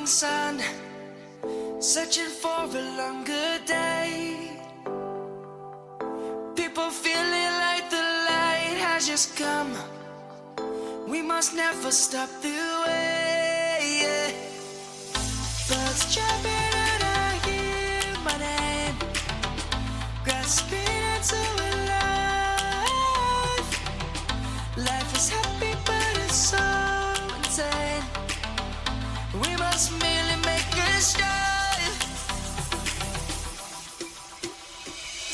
morning sun, searching for a longer day. People feeling like the light has just come. We must never stop the way. Birds jumping and I hear my name, grasping into a life. Life is happy but it's so insane. We must merely make a start.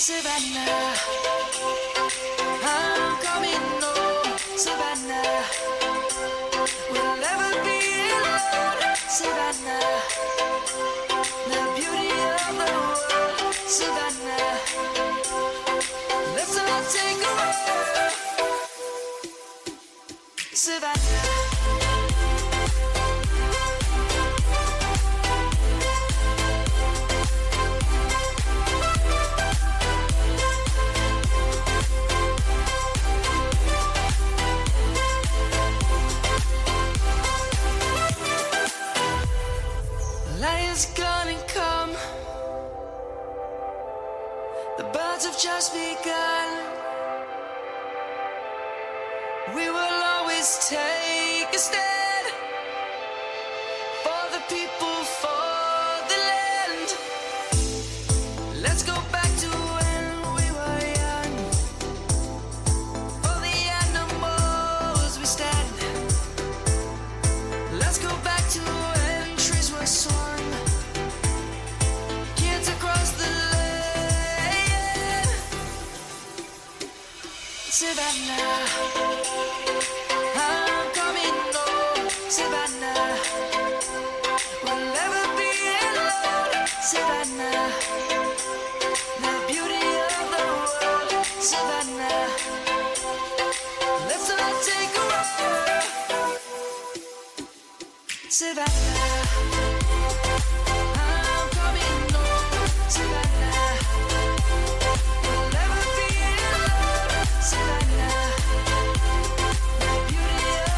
Savannah, I'm coming home. Savannah, we'll never be alone. Savannah, the beauty of the world. Savannah, let's all take a walk. Savannah. Lion's gonna come. The birds have just begun. We will always take a stand for the people, for the land. Let's go back to when we were young. For the animals we stand. Let's go back to when trees were swung. Kids across the land. Savannah, I'm coming home. Savannah, we'll never be alone. Savannah, the beauty of the world. Savannah, let's all take a walk. Savannah, I'm coming home. Savannah, we'll never be alone. Savannah, the beauty of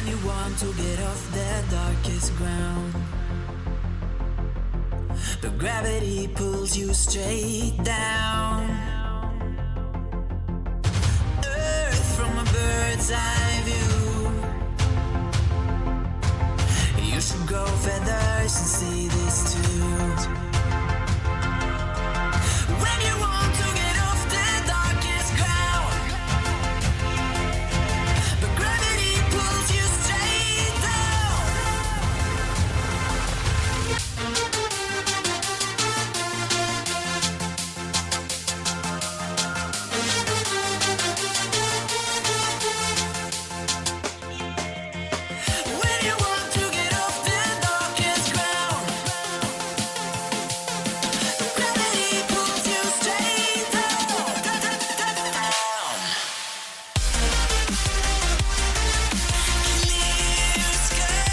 When you want to get off the darkest ground, but gravity pulls you straight down. Earth from a bird's eye view. You should grow feathers and see this too. When you want to get off the darkest ground, but gravity pulls you straight down. When you want to get off the darkest ground, gravity pulls you straight down. Clear sky.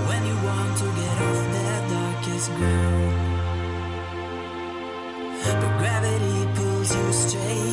When you want to get off the darkest ground, but gravity pulls you straight